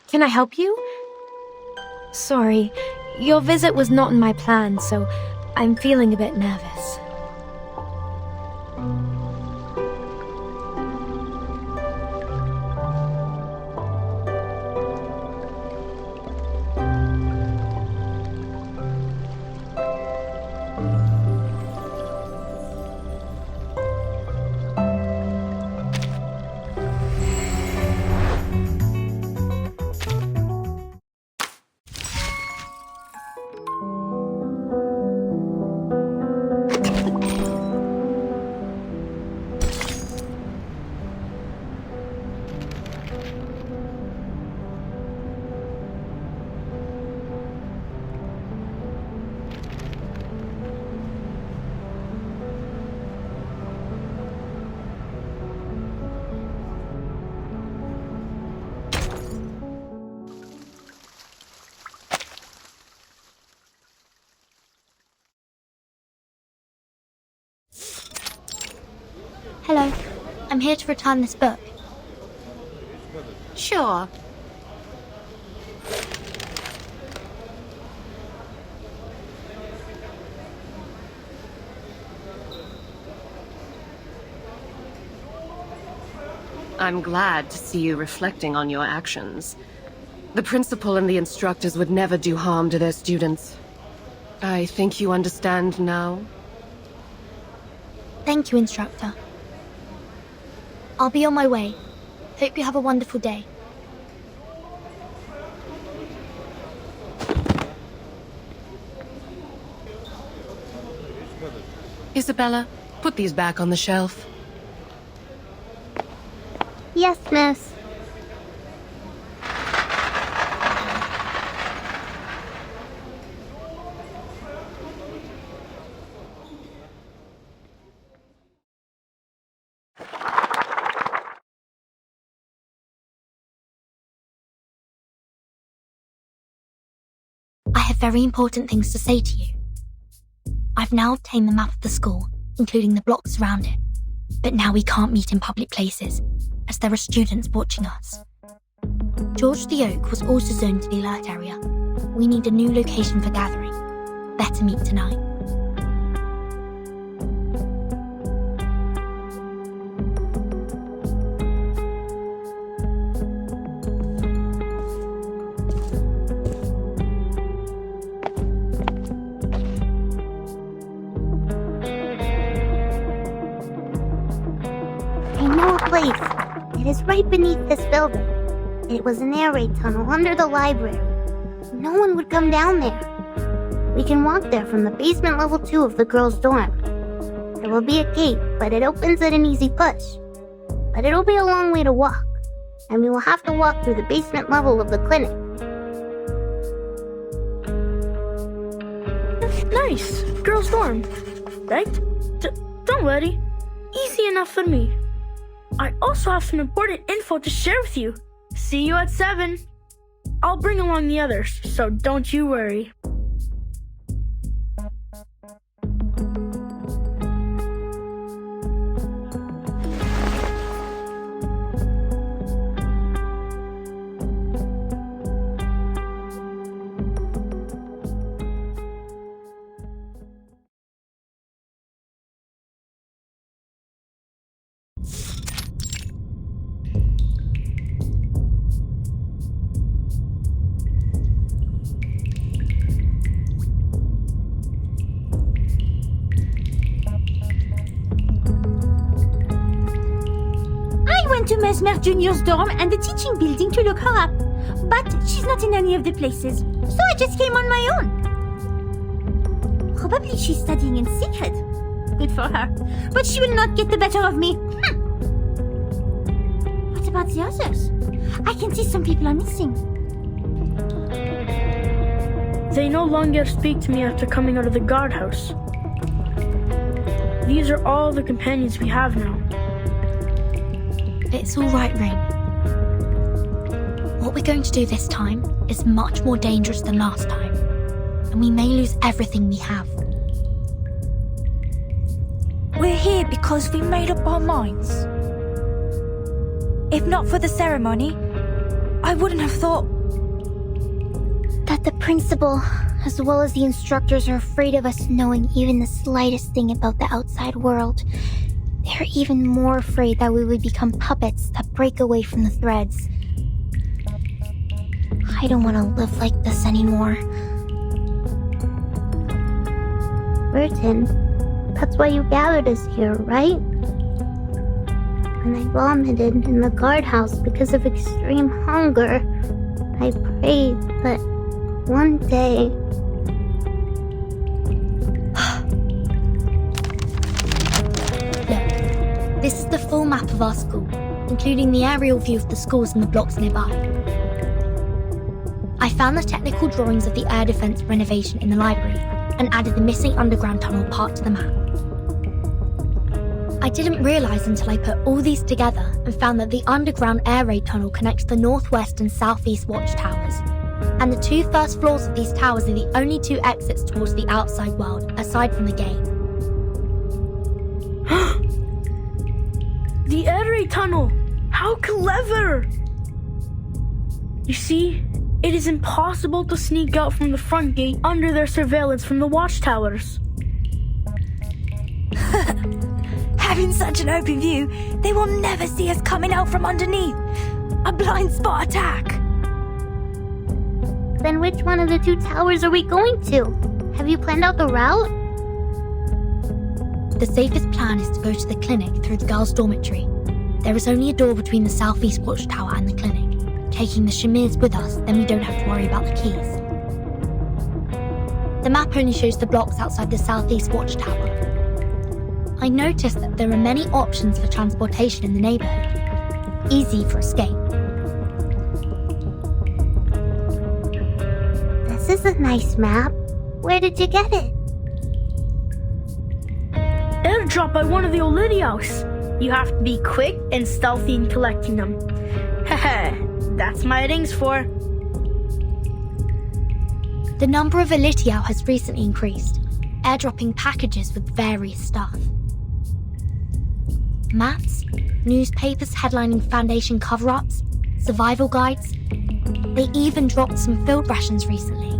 Can I help you? Sorry, your visit was not in my plan, so I'm feeling a bit nervous. Hello. I'm here to return this book. Sure. I'm glad to see you reflecting on your actions. The principal and the instructors would never do harm to their students. I think you understand now. Thank you, Instructor. I'll be on my way. Hope you have a wonderful day. Isabella, put these back on the shelf. Yes, miss. I have very important things to say to you. I've now obtained the map of the school, including the blocks around it. But now we can't meet in public places, as there are students watching us. George the Oak was also zoned to the alert area. We need a new location for gathering. Better meet tonight. I know a place. It is right beneath this building. It was an air raid tunnel under the library. No one would come down there. We can walk there from the basement level 2 of the girls' dorm. There will be a gate, but it opens at an easy push. But it'll be a long way to walk, and we will have to walk through the basement level of the clinic. Nice! Girls' dorm, right? Don't worry. Easy enough for me. I also have some important info to share with you. See you at 7. I'll bring along the others, so don't you worry. I went to Mesmer Jr.'s dorm and the teaching building to look her up, but she's not in any of the places, so I just came on my own. Probably she's studying in secret. Good for her. But she will not get the better of me. What about the others? I can see some people are missing. They no longer speak to me after coming out of the guardhouse. These are all the companions we have now. It's all right, Rain. What we're going to do this time is much more dangerous than last time, and we may lose everything we have. We're here because we made up our minds. If not for the ceremony, I wouldn't have thought... That the principal, as well as the instructors, are afraid of us knowing even the slightest thing about the outside world. They're even more afraid that we would become puppets that break away from the threads. I don't want to live like this anymore. Burton, that's why you gathered us here, right? When I vomited in the guardhouse because of extreme hunger, I prayed that one day... Look, this is the full map of our school, including the aerial view of the schools and the blocks nearby. I found the technical drawings of the air defense renovation in the library and added the missing underground tunnel part to the map. I didn't realise until I put all these together and found that the underground air raid tunnel connects the northwest and southeast watchtowers, and the 2 first floors of these towers are the only 2 exits towards the outside world, aside from the gate. The air raid tunnel! How clever! You see, it is impossible to sneak out from the front gate under their surveillance from the watchtowers. Having such an open view, they will never see us coming out from underneath. A blind spot attack. Then which one of the 2 towers are we going to? Have you planned out the route? The safest plan is to go to the clinic through the girls' dormitory. There is only a door between the southeast watchtower and the clinic. Taking the Shamirs with us, then we don't have to worry about the keys. The map only shows the blocks outside the southeast watchtower. I noticed that there are many options for transportation in the neighbourhood. Easy for escape. This is a nice map. Where did you get it? Airdrop by one of the Olidios. You have to be quick and stealthy in collecting them. Haha, that's my rings for. The number of Elitiao has recently increased, airdropping packages with various stuff. Maps, newspapers headlining Foundation cover-ups, survival guides. They even dropped some field rations recently.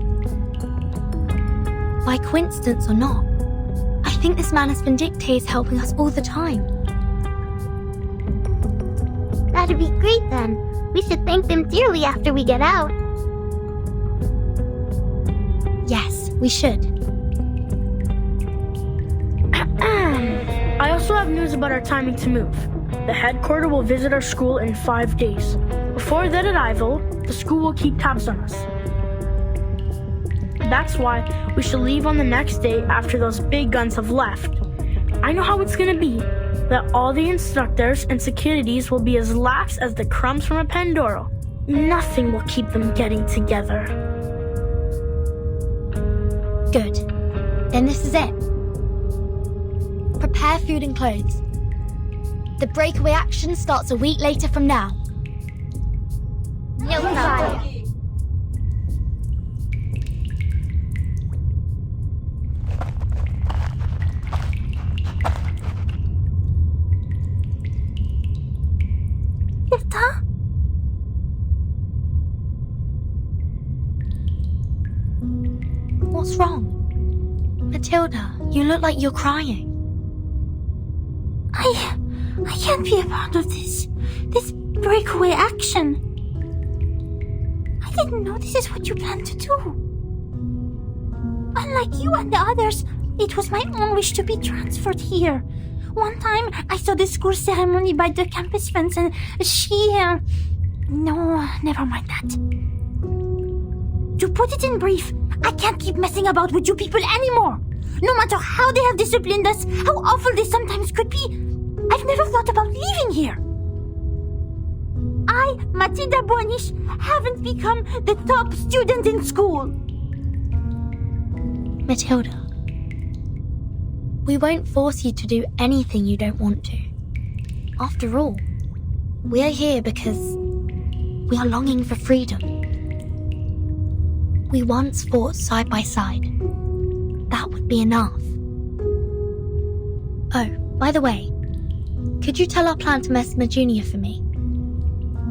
By coincidence or not, I think this Manus Vindictae is helping us all the time. That'd be great then. We should thank them dearly after we get out. Yes, we should. I also have news about our timing to move. The headquarters will visit our school in 5 days. Before their arrival, the school will keep tabs on us. That's why we should leave on the next day after those big guns have left. I know how it's gonna be. That all the instructors and securities will be as lax as the crumbs from a Pandoro. Nothing will keep them getting together. Good. Then this is it. Prepare food and clothes. The breakaway action starts a week later from now. No problem. Hilda? What's wrong? Matilda, you look like you're crying. I can't be a part of this breakaway action. I didn't know this is what you planned to do. Unlike you and the others, it was my own wish to be transferred here. One time, I saw the school ceremony by the campus fence and No, never mind that. To put it in brief, I can't keep messing about with you people anymore. No matter how they have disciplined us, how awful they sometimes could be, I've never thought about leaving here. I, Matilda Boinish, haven't become the top student in school. Matilda, we won't force you to do anything you don't want to. After all, we are here because we are longing for freedom. We once fought side by side. That would be enough. Oh, by the way, could you tell our plan to Mesmer Jr. for me?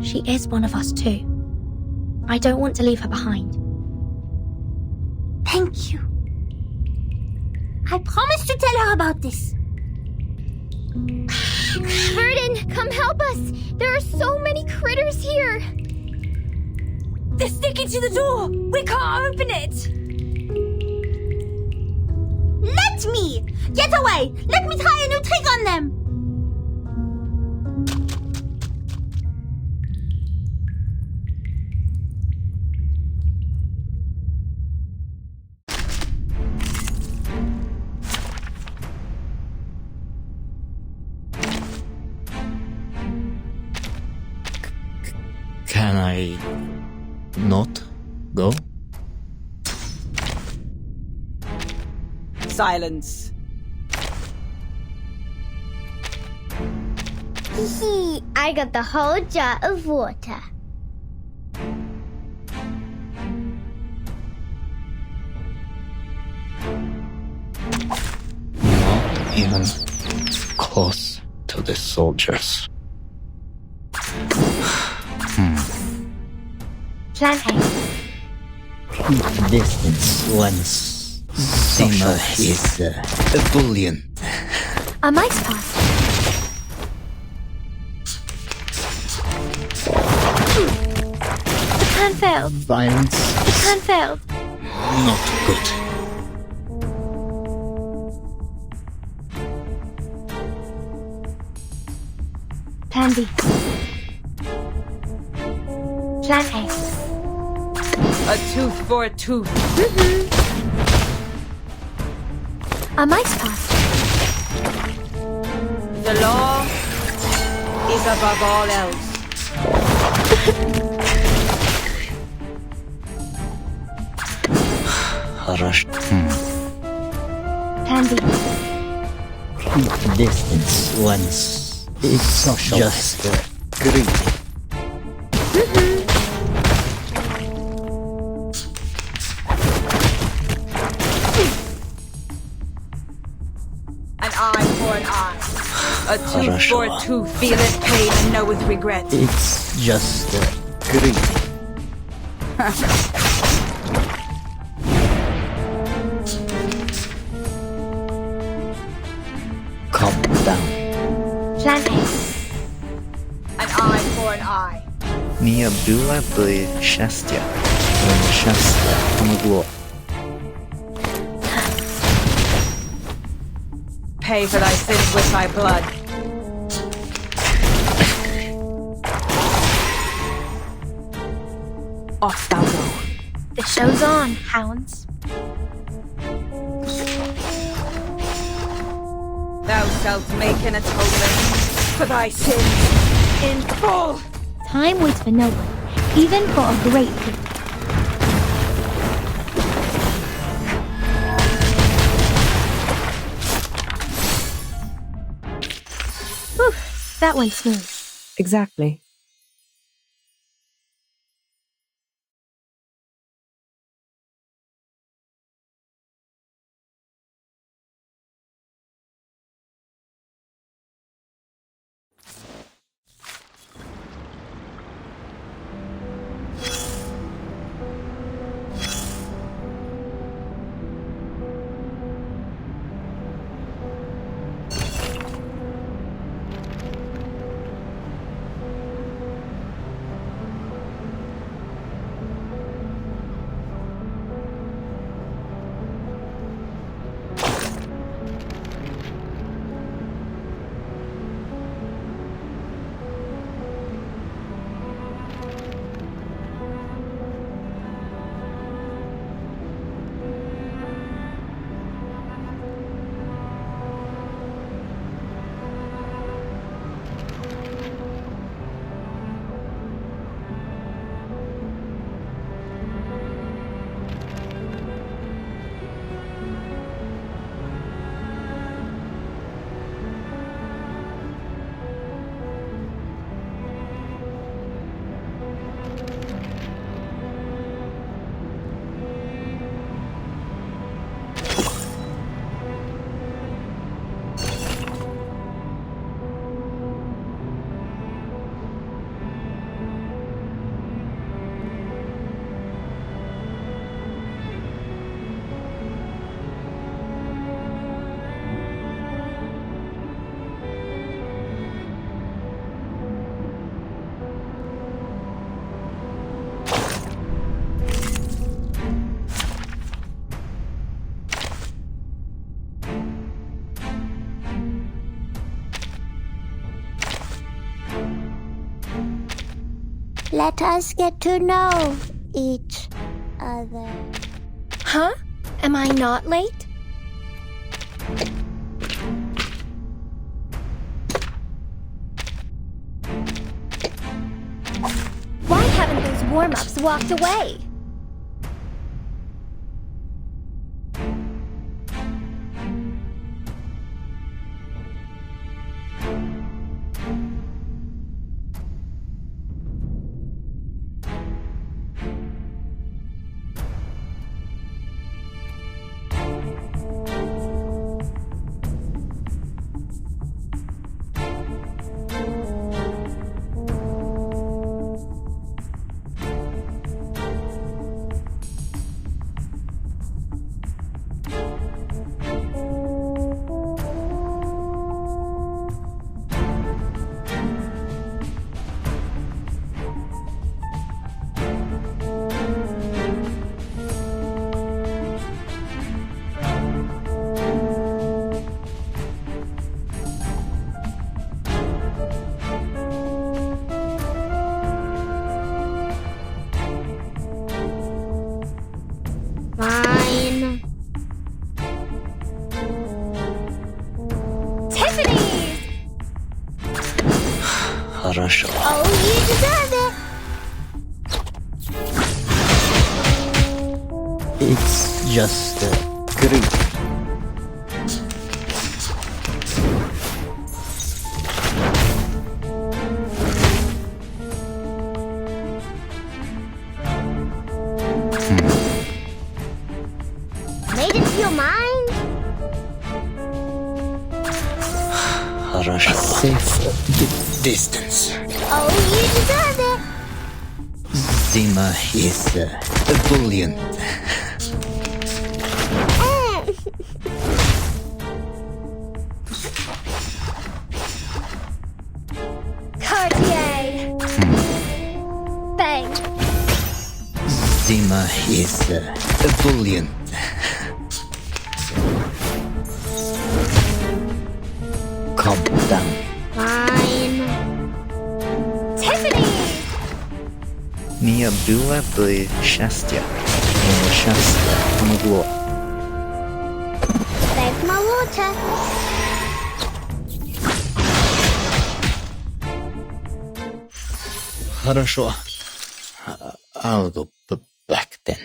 She is one of us too. I don't want to leave her behind. Thank you. I promise to tell her about this. Verdon, come help us! There are so many critters here! They're sticking to the door! We can't open it! Let me! Get away! Let me try a new trick on them! Can I not go? Silence. Hee, I got the whole jar of water. Not even close to the soldiers. Plan A. Keep distance once Sima is ebullient. A mice pass. The plan failed. Violence The plan failed. not good. Plan B. Plan A. A tooth for a tooth. A mice pass. The law is above all else. Rush. Plan B. Keep distance once it's just greedy. An eye for an eye. A tooth for a tooth. Feeleth pain and knoweth regret. It's just greedy. Calm down. Plan A. An eye for an eye. Mia była by szczęścia. Szczęście pomogło. Pay for thy sins with thy blood. Off thou go. The show's on, hounds. Thou shalt make an atonement for thy sins in full. Time waits for no one, even for a great people. Whew, that went smooth. Exactly. Let us get to know each other. Huh? Am I not late? Why haven't those warm-ups walked away? Fine. Tiffany's! Хорошо. Oh, you deserve it. It's just Greek. Made into your mind? Хорошо. A safe distance. Oh, you deserve it. Zima is ebullient. Cartier! Bang! Zima is ebullient. Calm down. Fine. Tiffany's! Не было бы счастья. Но счастье помогло. There's my water. Хорошо. I'll go back then.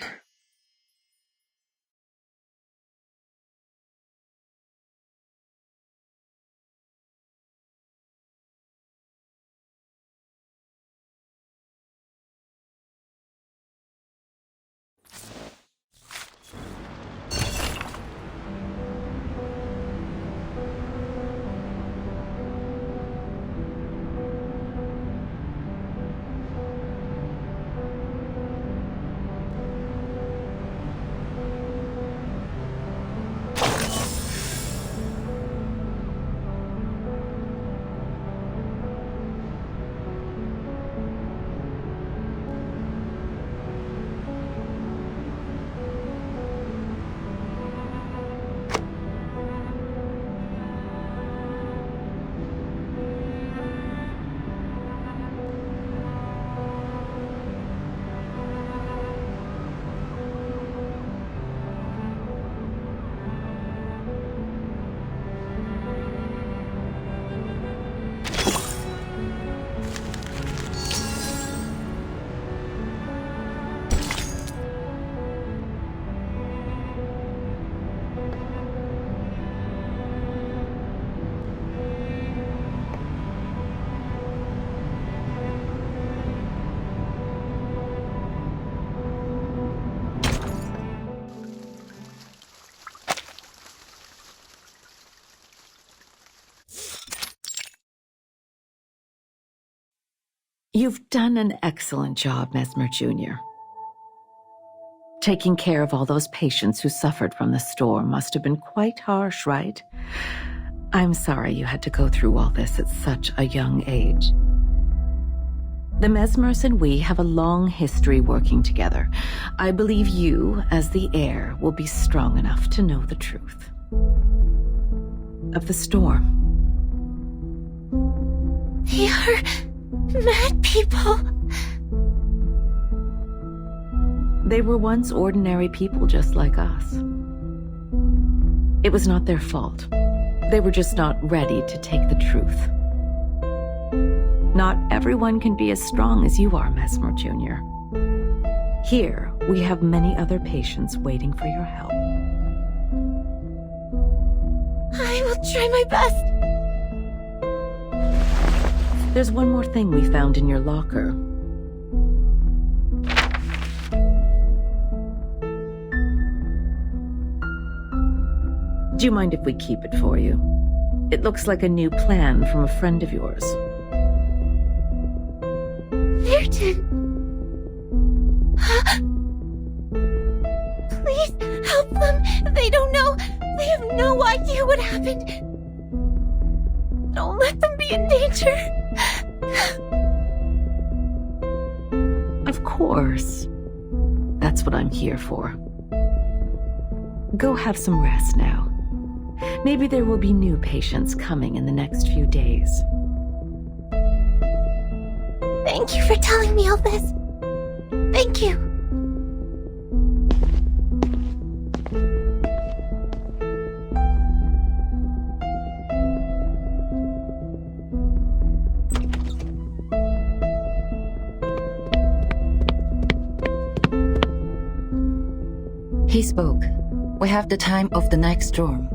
You've done an excellent job, Mesmer Jr. Taking care of all those patients who suffered from the storm must have been quite harsh, right? I'm sorry you had to go through all this at such a young age. The Mesmers and we have a long history working together. I believe you, as the heir, will be strong enough to know the truth. Of the storm. They are mad people. They were once ordinary people just like us. It was not their fault. They were just not ready to take the truth. Not everyone can be as strong as you are, Mesmer Jr. Here, we have many other patients waiting for your help. I will try my best. There's one more thing we found in your locker. Do you mind if we keep it for you? It looks like a new plan from a friend of yours. Vertin! Please help them. They don't know. They have no idea what happened. Don't let them be in danger. Of course. That's what I'm here for. Go have some rest now. Maybe there will be new patients coming in the next few days. Thank you for telling me all this. Thank you. He spoke. We have the time of the next storm.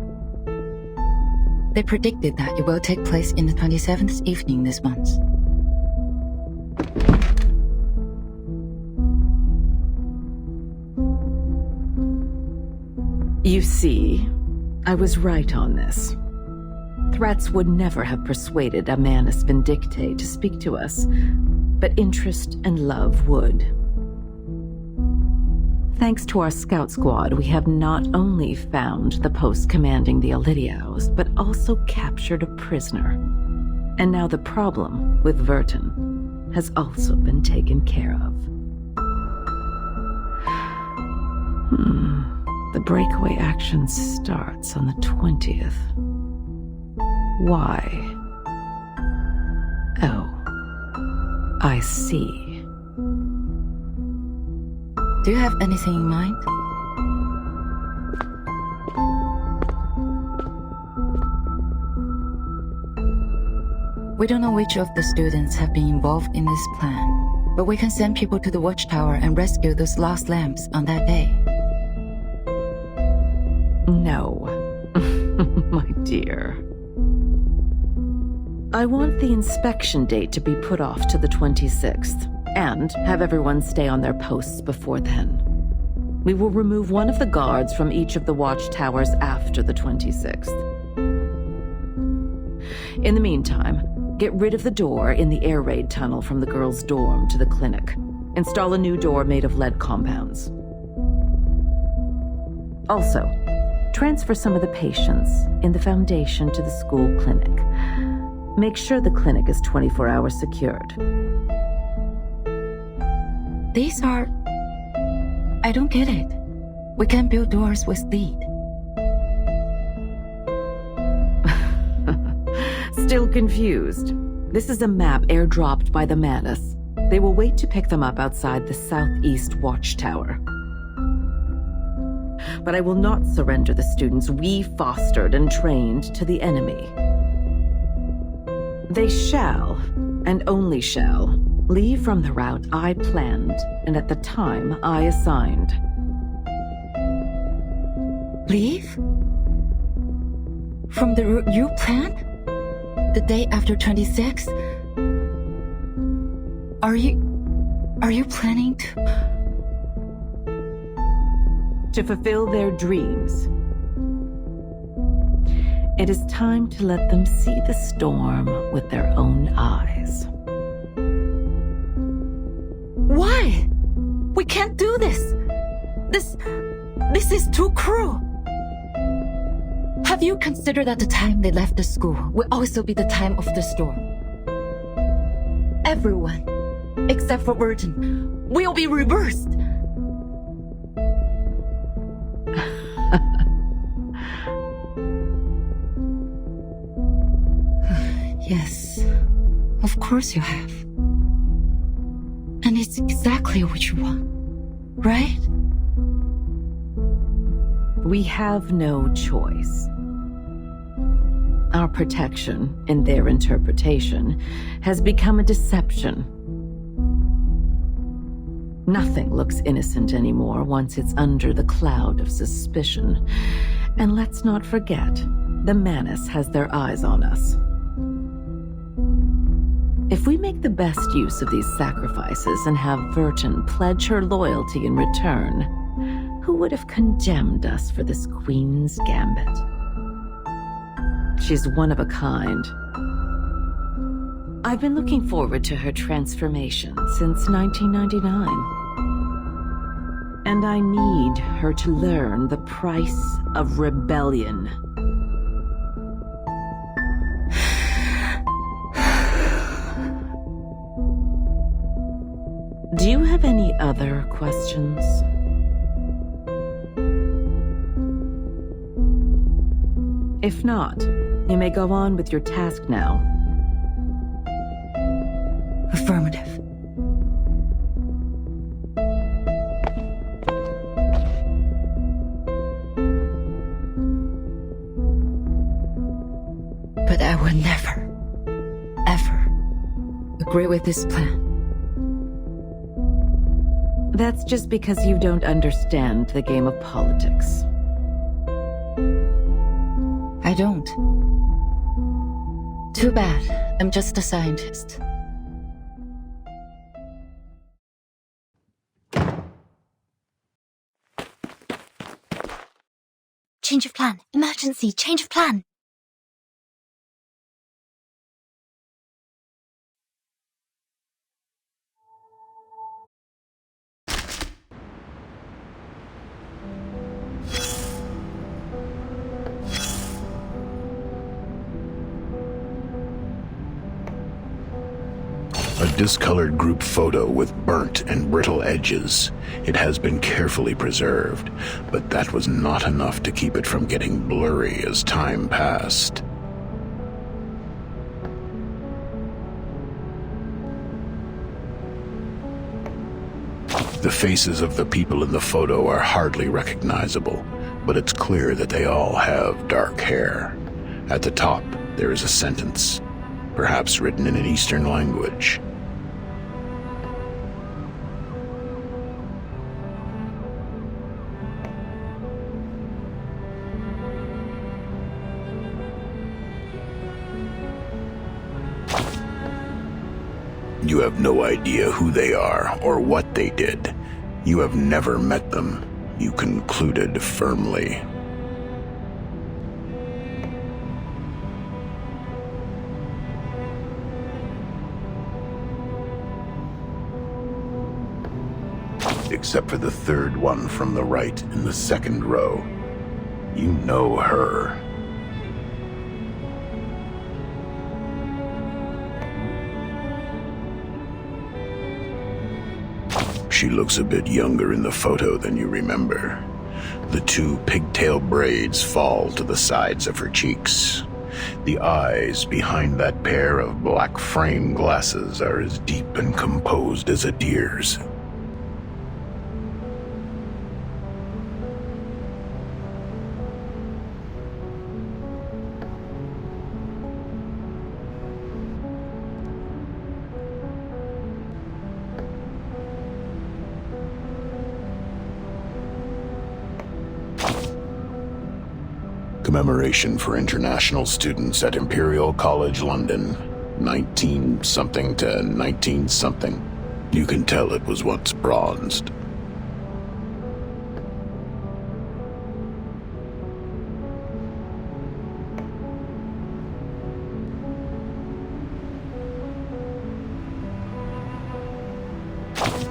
They predicted that it will take place in the 27th evening this month. You see, I was right on this. Threats would never have persuaded Amanus Vindicte to speak to us, but interest and love would. Thanks to our scout squad, we have not only found the post commanding the Elidiaos, but also captured a prisoner. And now the problem with Vertin has also been taken care of. The breakaway action starts on the 20th. Why? Oh, I see. Do you have anything in mind? We don't know which of the students have been involved in this plan, but we can send people to the watchtower and rescue those lost lamps on that day. No, my dear. I want the inspection date to be put off to the 26th. And have everyone stay on their posts before then. We will remove one of the guards from each of the watchtowers after the 26th. In the meantime, get rid of the door in the air raid tunnel from the girls' dorm to the clinic. Install a new door made of lead compounds. Also, transfer some of the patients in the Foundation to the school clinic. Make sure the clinic is 24 hours secured. These are... I don't get it. We can't build doors with lead. Still confused? This is a map airdropped by the Manus. They will wait to pick them up outside the southeast watchtower. But I will not surrender the students we fostered and trained to the enemy. They shall, and only shall, leave from the route I planned and at the time I assigned. Leave? From the route you planned? The day after 26? Are you planning to... To fulfill their dreams. It is time to let them see the storm with their own eyes. Why? We can't do this. This is too cruel. Have you considered that the time they left the school will also be the time of the storm? Everyone, except for Vertin, will be reversed. Yes, of course you have. And it's exactly what you want. right? We have no choice. Our protection, in their interpretation, has become a deception. Nothing looks innocent anymore once it's under the cloud of suspicion. And let's not forget, the Manus has their eyes on us. If we make the best use of these sacrifices and have Vertin pledge her loyalty in return, who would have condemned us for this Queen's Gambit? She's one of a kind. I've been looking forward to her transformation since 1999. And I need her to learn the price of rebellion. Do you have any other questions? If not, you may go on with your task now. Affirmative. But I will never, ever agree with this plan. That's just because you don't understand the game of politics. I don't. Too bad. I'm just a scientist. Change of plan. Emergency. Change of plan. A discolored group photo with burnt and brittle edges. It has been carefully preserved, but that was not enough to keep it from getting blurry as time passed. The faces of the people in the photo are hardly recognizable, but it's clear that they all have dark hair. At the top, there is a sentence, perhaps written in an Eastern language. You have no idea who they are or what they did. You have never met them, you concluded firmly. Except for the third one from the right in the second row. You know her. She looks a bit younger in the photo than you remember. The two pigtail braids fall to the sides of her cheeks. The eyes behind that pair of black frame glasses are as deep and composed as a deer's. Commemoration for international students at Imperial College London, 19-something to 19-something. You can tell it was once bronzed.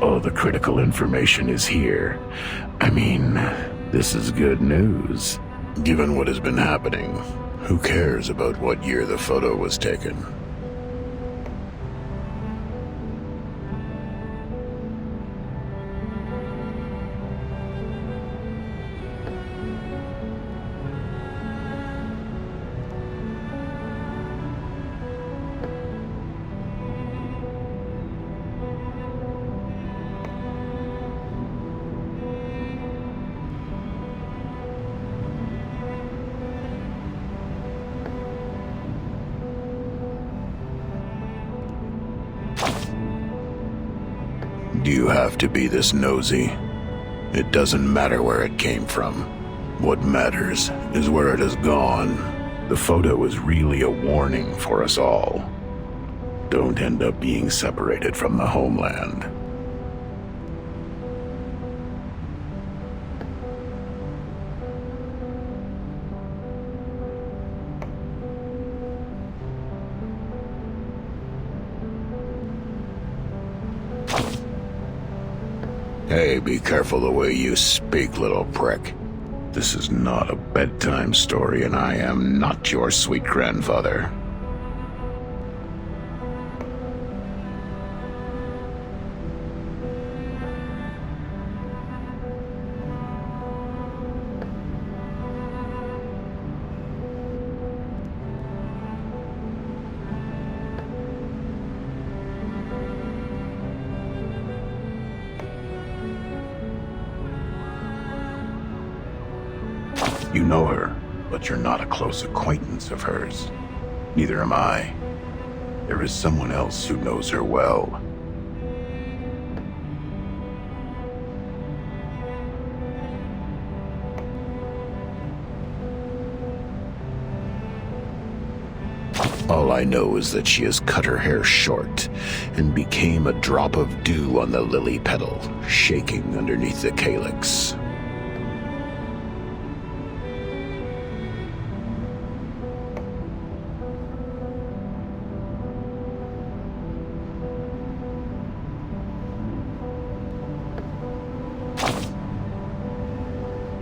All the critical information is here. I mean, this is good news. Given what has been happening, who cares about what year the photo was taken? Do you have to be this nosy? It doesn't matter where it came from. What matters is where it has gone. The photo is really a warning for us all. Don't end up being separated from the homeland. Hey, be careful the way you speak, little prick. This is not a bedtime story, and I am not your sweet grandfather. You know her, but you're not a close acquaintance of hers. Neither am I. There is someone else who knows her well. All I know is that she has cut her hair short and became a drop of dew on the lily petal, shaking underneath the calyx.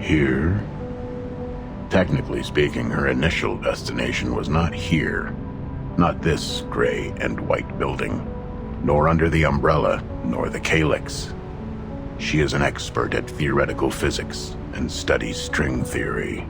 Here? Technically speaking, her initial destination was not here. Not this gray and white building. Nor under the umbrella, nor the calyx. She is an expert at theoretical physics and studies string theory.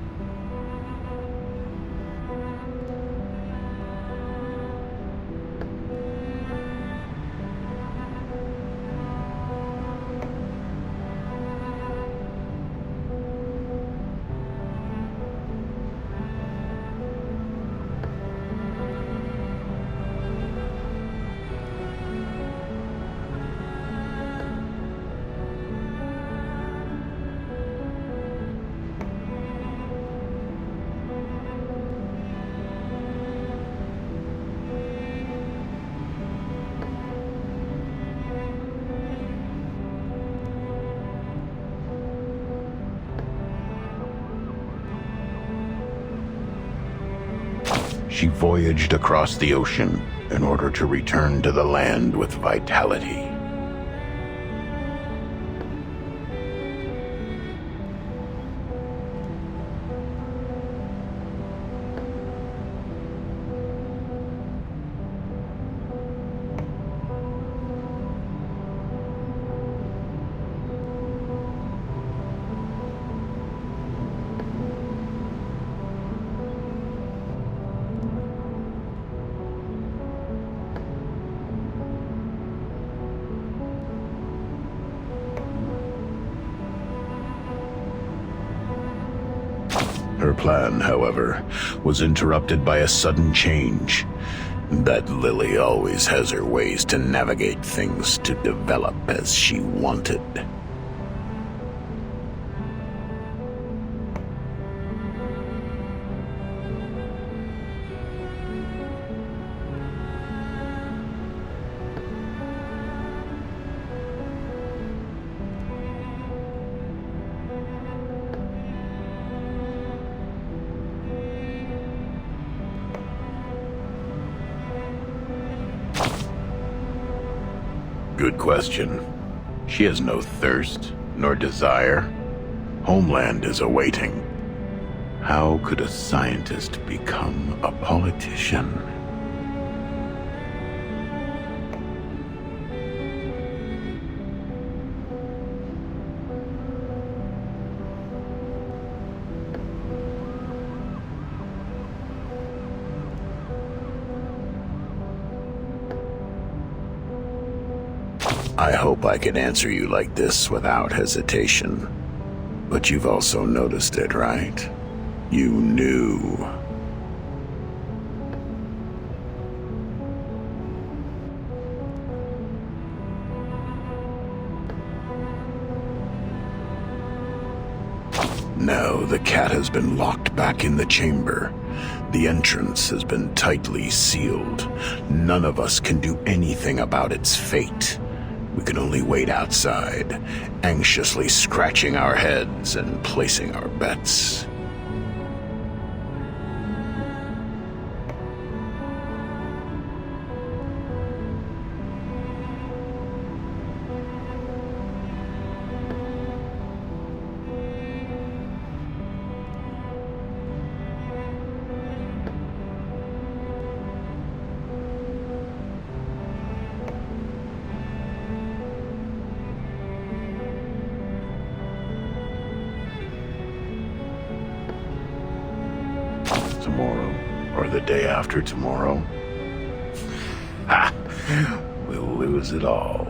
She voyaged across the ocean in order to return to the land with vitality. Her plan, however, was interrupted by a sudden change. That Lily always has her ways to navigate things to develop as she wanted. Good question. She has no thirst, nor desire. Homeland is awaiting. How could a scientist become a politician? I hope I can answer you like this without hesitation. But you've also noticed it, right? You knew. Now the cat has been locked back in the chamber. The entrance has been tightly sealed. None of us can do anything about its fate. We can only wait outside, anxiously scratching our heads and placing our bets. Tomorrow, or the day after tomorrow, ha! We'll lose it all.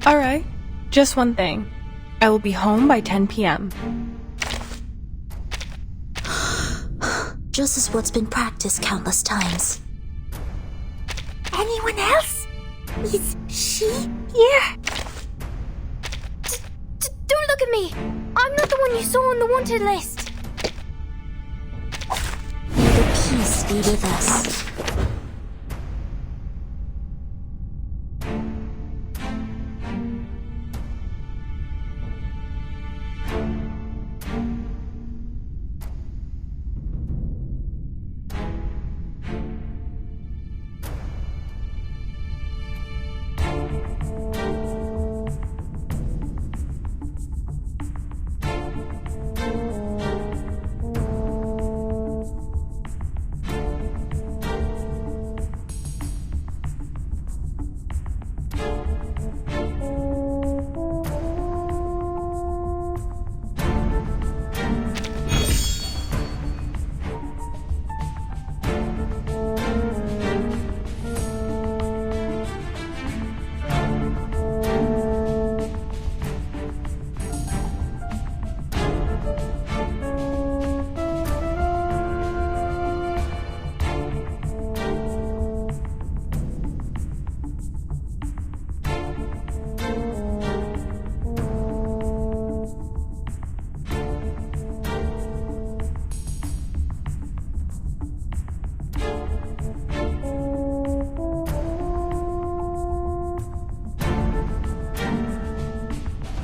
Alright, just one thing. I will be home by 10 p.m. Just as what's been practiced countless times. Anyone else? Is she here? Don't look at me! I'm not the one you saw on the wanted list! May the peace be with us.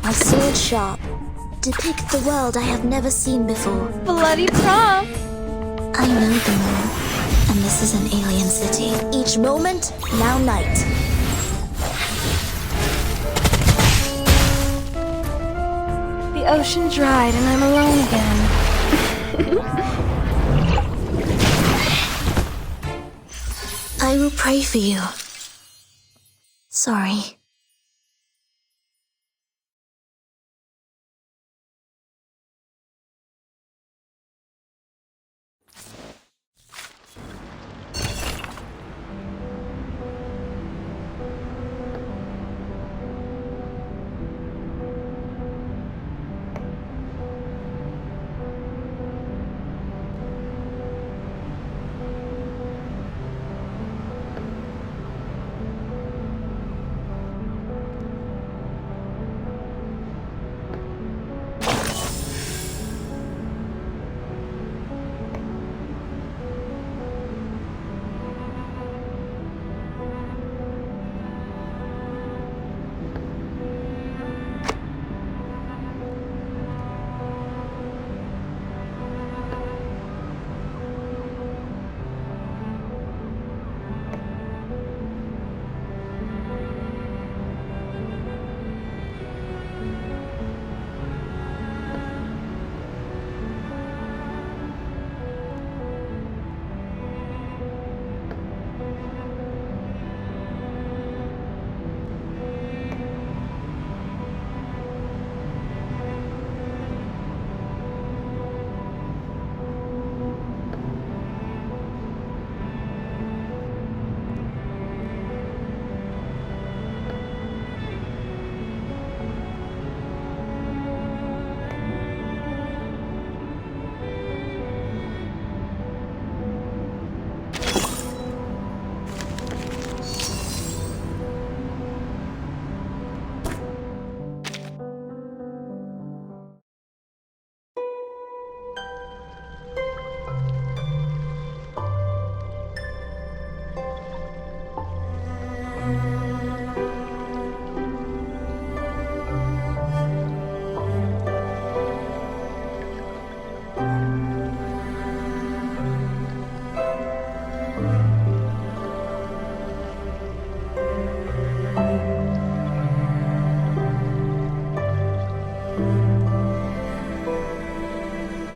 My sword sharp. Depict the world I have never seen before. Bloody prom! I know them all. And this is an alien city. Each moment, now night. The ocean dried and I'm alone again. I will pray for you. Sorry.